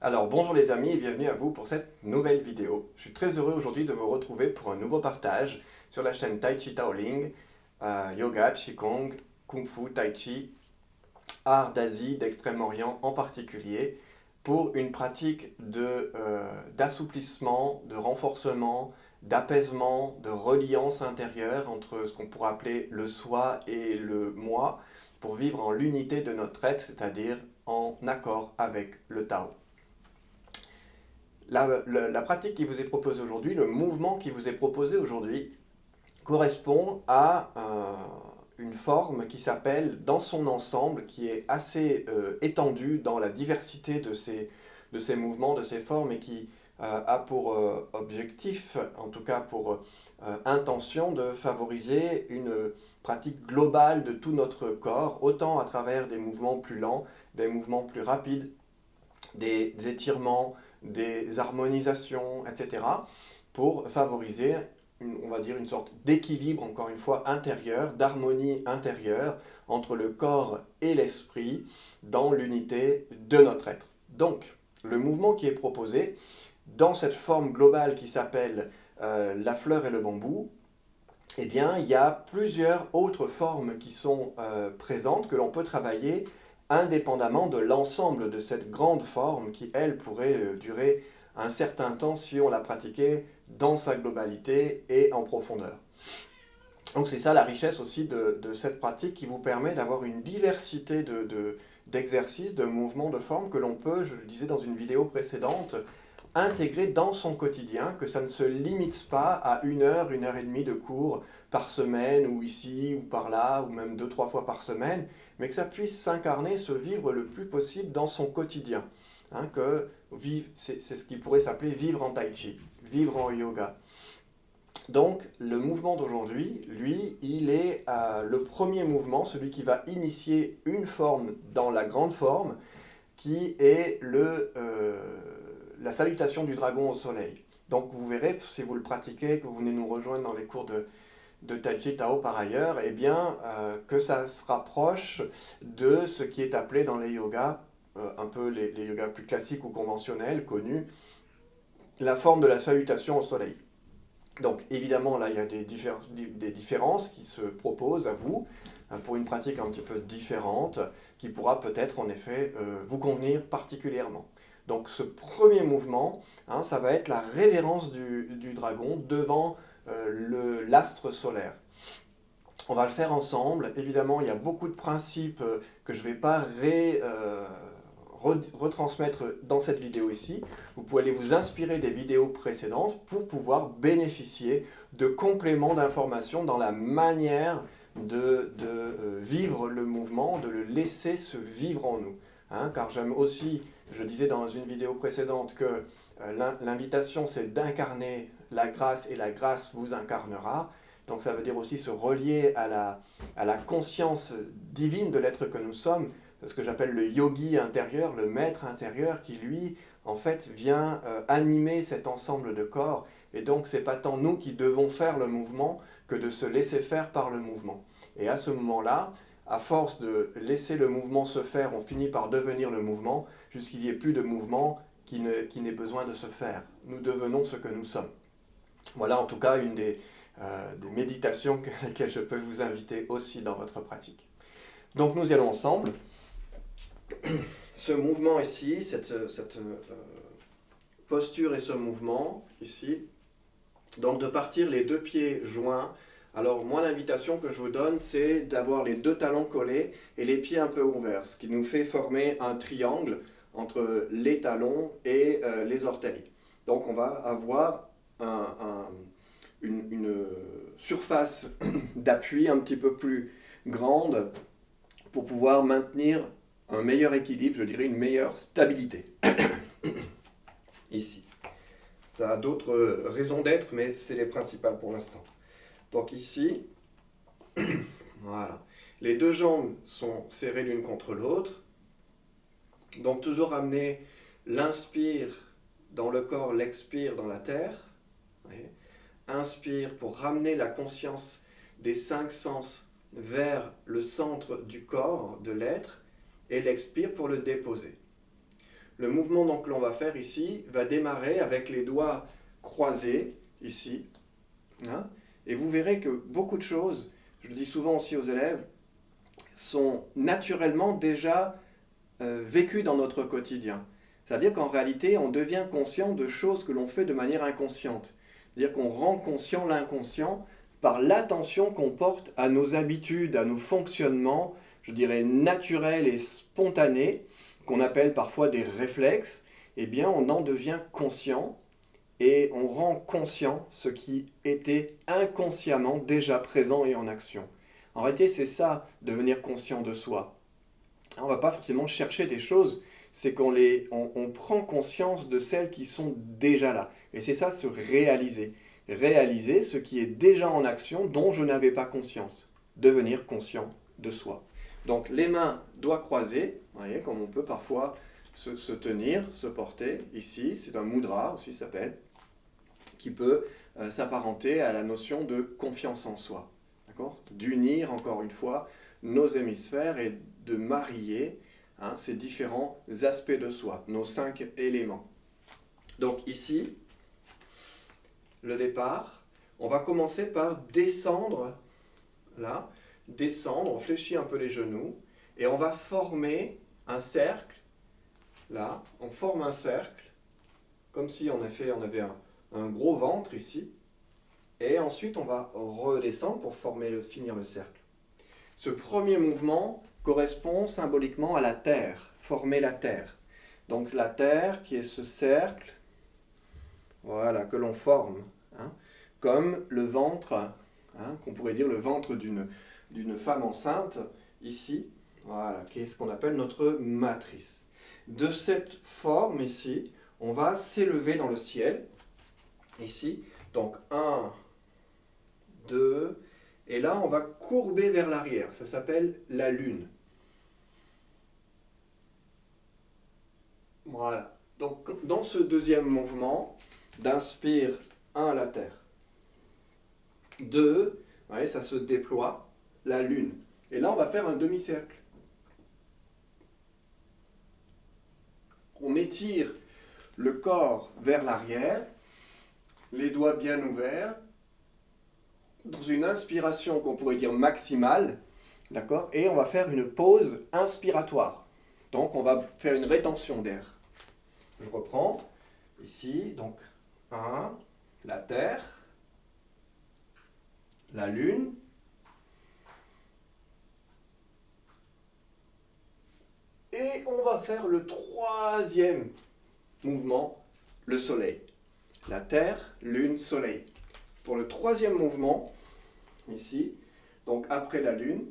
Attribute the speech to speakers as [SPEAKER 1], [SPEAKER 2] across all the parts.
[SPEAKER 1] Alors bonjour les amis et bienvenue à vous pour cette nouvelle vidéo. Je suis très heureux aujourd'hui de vous retrouver pour un nouveau partage sur la chaîne Tai Chi Taoling, Yoga, Qigong, Kung Fu, Tai Chi, art d'Asie, d'Extrême-Orient en particulier, pour une pratique d'assouplissement, de renforcement, d'apaisement, de reliance intérieure entre ce qu'on pourrait appeler le soi et le moi, pour vivre en l'unité de notre être, c'est-à-dire en accord avec le Tao. La pratique qui vous est proposée aujourd'hui, le mouvement qui vous est proposé aujourd'hui, correspond à une forme qui s'appelle, dans son ensemble, qui est assez étendue dans la diversité de ces mouvements, de ces formes, et qui a pour objectif, en tout cas pour intention, de favoriser une pratique globale de tout notre corps, autant à travers des mouvements plus lents, des mouvements plus rapides, des étirements, des harmonisations, etc., pour favoriser, on va dire, une sorte d'équilibre, encore une fois, intérieur, d'harmonie intérieure entre le corps et l'esprit dans l'unité de notre être. Donc, le mouvement qui est proposé dans cette forme globale qui s'appelle la fleur et le bambou, eh bien, il y a plusieurs autres formes qui sont présentes que l'on peut travailler indépendamment de l'ensemble de cette grande forme qui, elle, pourrait durer un certain temps si on la pratiquait dans sa globalité et en profondeur. Donc c'est ça la richesse aussi de cette pratique qui vous permet d'avoir une diversité d'exercices, de mouvements, de formes que l'on peut, je le disais dans une vidéo précédente, intégrer dans son quotidien, que ça ne se limite pas à une heure et demie de cours par semaine, ou ici, ou par là, ou même deux, trois fois par semaine, mais que ça puisse s'incarner, se vivre le plus possible dans son quotidien. Hein, c'est ce qui pourrait s'appeler vivre en tai chi, vivre en yoga. Donc, le mouvement d'aujourd'hui, lui, il est le premier mouvement, celui qui va initier une forme dans la grande forme, qui est la salutation du dragon au soleil. Donc vous verrez, si vous le pratiquez, que vous venez nous rejoindre dans les cours de Tai Chi Tao par ailleurs, eh bien, que ça se rapproche de ce qui est appelé dans les yogas, un peu les yogas plus classiques ou conventionnels, connus, la forme de la salutation au soleil. Donc évidemment, là, il y a des différences qui se proposent à vous pour une pratique un petit peu différente qui pourra peut-être en effet vous convenir particulièrement. Donc ce premier mouvement, hein, ça va être la révérence du dragon devant l'astre solaire. On va le faire ensemble. Évidemment, il y a beaucoup de principes que je ne vais pas retransmettre dans cette vidéo ici. Vous pouvez aller vous inspirer des vidéos précédentes pour pouvoir bénéficier de compléments d'informations dans la manière de vivre le mouvement, de le laisser se vivre en nous. Hein, car j'aime aussi, je disais dans une vidéo précédente que l'invitation c'est d'incarner la grâce et la grâce vous incarnera. Donc ça veut dire aussi se relier à la conscience divine de l'être que nous sommes, ce que j'appelle le yogi intérieur, le maître intérieur qui lui, en fait, vient animer cet ensemble de corps. Et donc c'est pas tant nous qui devons faire le mouvement que de se laisser faire par le mouvement. Et à ce moment-là, à force de laisser le mouvement se faire, on finit par devenir le mouvement, jusqu'il n'y ait plus de mouvement qui n'ait besoin de se faire. Nous devenons ce que nous sommes. Voilà en tout cas une des méditations à laquelle je peux vous inviter aussi dans votre pratique. Donc nous y allons ensemble. Ce mouvement ici, cette posture et ce mouvement ici, donc de partir les deux pieds joints. Alors moi l'invitation que je vous donne c'est d'avoir les deux talons collés et les pieds un peu ouverts, ce qui nous fait former un triangle entre les talons et les orteils. Donc on va avoir une surface d'appui un petit peu plus grande pour pouvoir maintenir un meilleur équilibre, je dirais une meilleure stabilité. Ici. Ça a d'autres raisons d'être, mais c'est les principales pour l'instant. Donc ici, voilà. Les deux jambes sont serrées l'une contre l'autre. Donc toujours ramener l'inspire dans le corps, l'expire dans la terre. Inspire pour ramener la conscience des cinq sens vers le centre du corps, de l'être, et l'expire pour le déposer. Le mouvement donc, que l'on va faire ici va démarrer avec les doigts croisés, ici. Hein, et vous verrez que beaucoup de choses, je le dis souvent aussi aux élèves, sont naturellement déjà vécues dans notre quotidien. C'est-à-dire qu'en réalité, on devient conscient de choses que l'on fait de manière inconsciente. C'est-à-dire qu'on rend conscient l'inconscient par l'attention qu'on porte à nos habitudes, à nos fonctionnements, je dirais naturels et spontanés, qu'on appelle parfois des réflexes. Eh bien, on en devient conscient et on rend conscient ce qui était inconsciemment déjà présent et en action. En réalité, c'est ça, devenir conscient de soi. On ne va pas forcément chercher des choses, c'est on prend conscience de celles qui sont déjà là. Et c'est ça, se réaliser. Réaliser ce qui est déjà en action dont je n'avais pas conscience. Devenir conscient de soi. Donc les mains, doigts croisés, vous voyez, comme on peut parfois se tenir, se porter. Ici, c'est un mudra aussi, ça s'appelle, qui peut s'apparenter à la notion de confiance en soi. D'accord ? D'unir, encore une fois, nos hémisphères et de marier ces différents aspects de soi, nos 5 éléments. Donc ici, le départ, on va commencer par descendre, là, descendre, on fléchit un peu les genoux, et on va former un cercle, là, on forme un cercle, comme si on avait un gros ventre ici, et ensuite on va redescendre pour finir le cercle. Ce premier mouvement correspond symboliquement à la terre, former la terre. Donc la terre qui est ce cercle, voilà, que l'on forme, comme le ventre, qu'on pourrait dire le ventre d'une femme enceinte, ici, voilà, qui est ce qu'on appelle notre matrice. De cette forme ici, on va s'élever dans le ciel, ici, donc 1, 2, et là on va courber vers l'arrière, ça s'appelle la lune. Voilà, donc dans ce deuxième mouvement, d'inspire 1 la terre, 2, vous voyez, ça se déploie, la lune. Et là on va faire un demi-cercle. On étire le corps vers l'arrière, les doigts bien ouverts, dans une inspiration qu'on pourrait dire maximale, d'accord ? Et on va faire une pause inspiratoire. Donc on va faire une rétention d'air. Je reprends, ici, donc 1, la terre, la lune, et on va faire le troisième mouvement, le soleil. La terre, lune, soleil. Pour le troisième mouvement, ici, donc après la lune,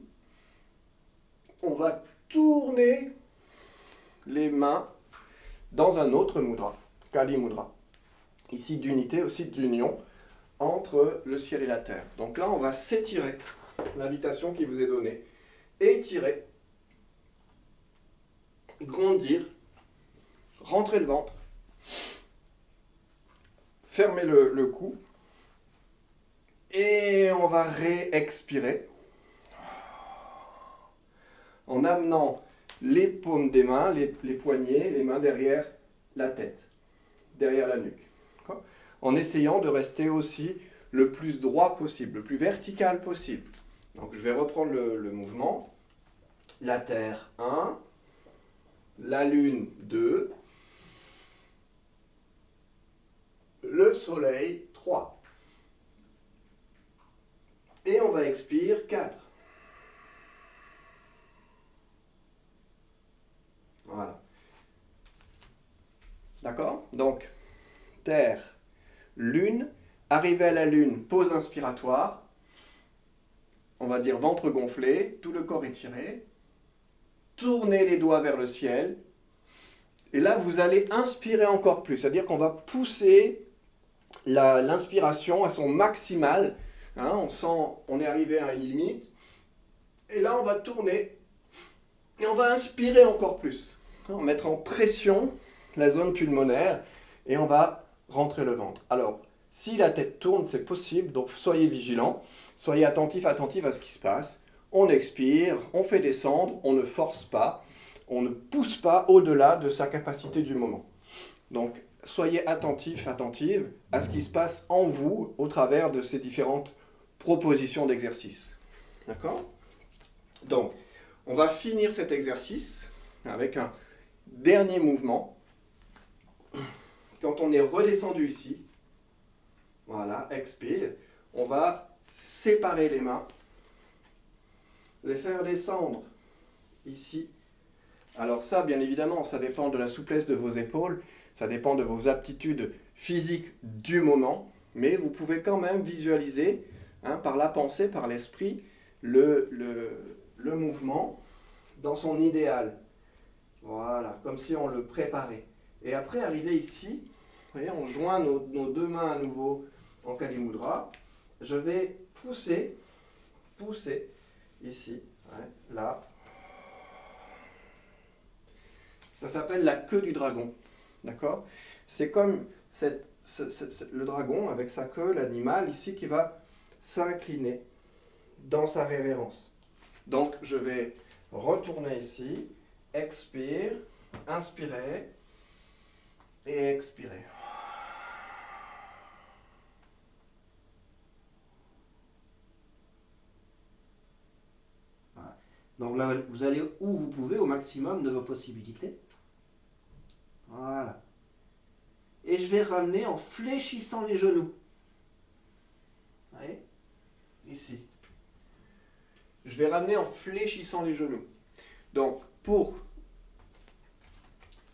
[SPEAKER 1] on va tourner les mains dans un autre mudra, Kali Mudra. Ici, d'unité, aussi d'union entre le ciel et la terre. Donc là, on va s'étirer, l'invitation qui vous est donnée, étirer, grandir, rentrer le ventre, fermer le cou, et on va réexpirer en amenant les paumes des mains, les poignets, les mains derrière la tête, derrière la nuque. En essayant de rester aussi le plus droit possible, le plus vertical possible. Donc je vais reprendre le mouvement. La terre 1, la lune 2, le soleil 3. Et on va expirer 4. Voilà. D'accord ? Donc, terre, lune, arrivé à la lune, pause inspiratoire. On va dire ventre gonflé, tout le corps étiré. Tournez les doigts vers le ciel. Et là, vous allez inspirer encore plus. C'est-à-dire qu'on va pousser l'inspiration à son maximal. On sent, on est arrivé à une limite. Et là, on va tourner. Et on va inspirer encore plus. On va mettre en pression la zone pulmonaire. Et on va rentrer le ventre. Alors, si la tête tourne, c'est possible. Donc, soyez vigilants. Soyez attentifs à ce qui se passe. On expire, on fait descendre, on ne force pas. on ne pousse pas au-delà de sa capacité du moment. Donc, soyez attentifs, attentives à ce qui se passe en vous au travers de ces différentes propositions d'exercice. D'accord? Donc, on va finir cet exercice avec un dernier mouvement. Quand on est redescendu ici, voilà, expire, on va séparer les mains, les faire descendre ici. Alors ça, bien évidemment, ça dépend de la souplesse de vos épaules, ça dépend de vos aptitudes physiques du moment, mais vous pouvez quand même visualiser, par la pensée, par l'esprit, le mouvement dans son idéal. Voilà, comme si on le préparait. Et après, arriver ici, vous voyez, on joint nos deux mains à nouveau en Kali Mudra. Je vais pousser ici, là. Ça s'appelle la queue du dragon. D'accord? C'est comme le dragon avec sa queue, l'animal ici qui va s'incliner dans sa révérence. Donc je vais retourner ici, expire, inspirer et expirer.
[SPEAKER 2] Voilà. Donc là, vous allez où vous pouvez au maximum de vos possibilités. Voilà. Et je vais ramener en fléchissant les genoux. Vous voyez? Ici.
[SPEAKER 1] Je vais ramener en fléchissant les genoux. Donc, pour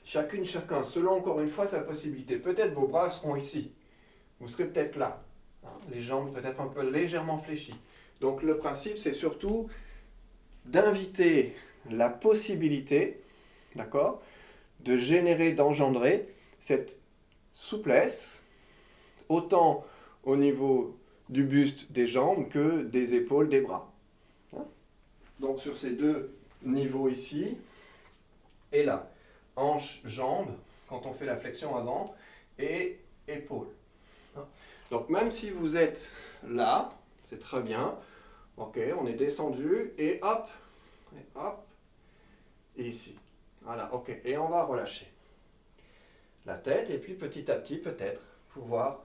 [SPEAKER 1] chacun, selon encore une fois sa possibilité, peut-être vos bras seront ici. Vous serez peut-être là. Les jambes peut-être un peu légèrement fléchies. Donc, le principe, c'est surtout d'inviter la possibilité, d'accord, de générer, d'engendrer cette souplesse, autant au niveau du buste, des jambes, que des épaules, des bras. Donc sur ces deux niveaux ici, et là, hanche, jambes, quand on fait la flexion avant, et épaules. Donc même si vous êtes là, c'est très bien, ok, on est descendu, et hop, et ici. Voilà, ok, et on va relâcher la tête, et puis petit à petit, peut-être, pouvoir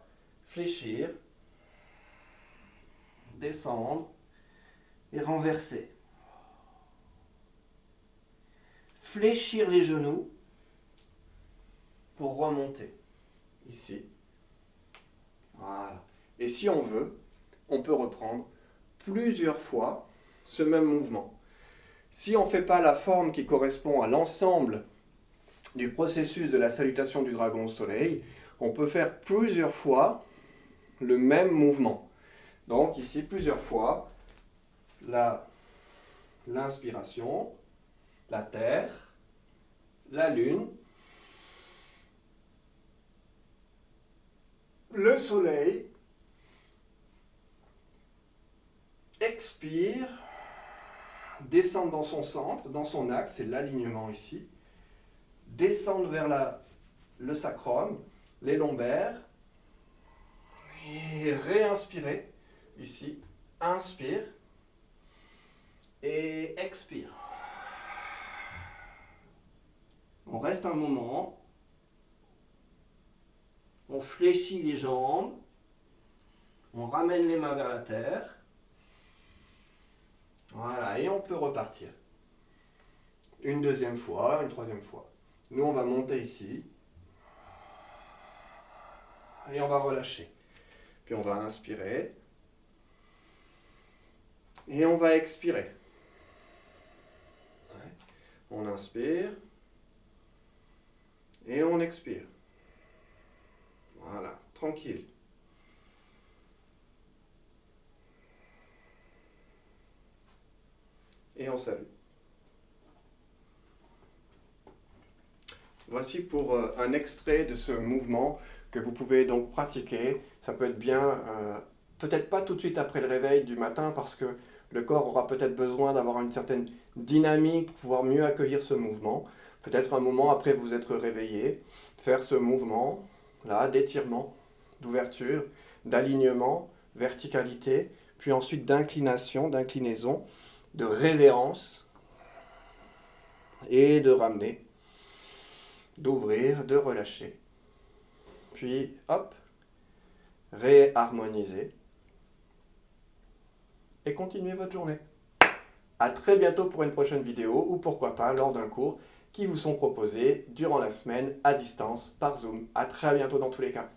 [SPEAKER 1] fléchir, descendre,
[SPEAKER 2] Et renverser. Fléchir les genoux
[SPEAKER 1] pour remonter, ici. Voilà. Et si on veut, on peut reprendre plusieurs fois ce même mouvement. Si on ne fait pas la forme qui correspond à l'ensemble du processus de la salutation du dragon au soleil, on peut faire plusieurs fois le même mouvement. Donc ici, plusieurs fois, l'inspiration, la terre, la lune, le soleil, expire, descendre dans son centre, dans son axe, c'est l'alignement ici, descendre vers le sacrum, les lombaires, et réinspirer, ici, inspire, et expire.
[SPEAKER 2] On reste un moment. On fléchit les jambes. On ramène les mains vers la terre.
[SPEAKER 1] Voilà, et on peut repartir. Une deuxième fois, une troisième fois. Nous, on va monter ici. Et on va relâcher. Puis on va inspirer. Et on va expirer. On inspire. Et on expire. Voilà, tranquille. Et on salue. Voici pour un extrait de ce mouvement que vous pouvez donc pratiquer. Ça peut être bien, peut-être pas tout de suite après le réveil du matin parce que le corps aura peut-être besoin d'avoir une certaine dynamique pour pouvoir mieux accueillir ce mouvement. Peut-être un moment après vous être réveillé, faire ce mouvement là d'étirement, d'ouverture, d'alignement, verticalité, puis ensuite d'inclination, d'inclinaison, de révérence. et de ramener, d'ouvrir, de relâcher. Puis, hop, réharmoniser et continuez votre journée. À très bientôt pour une prochaine vidéo ou pourquoi pas lors d'un cours qui vous sont proposés durant la semaine à distance par Zoom. À très bientôt dans tous les cas.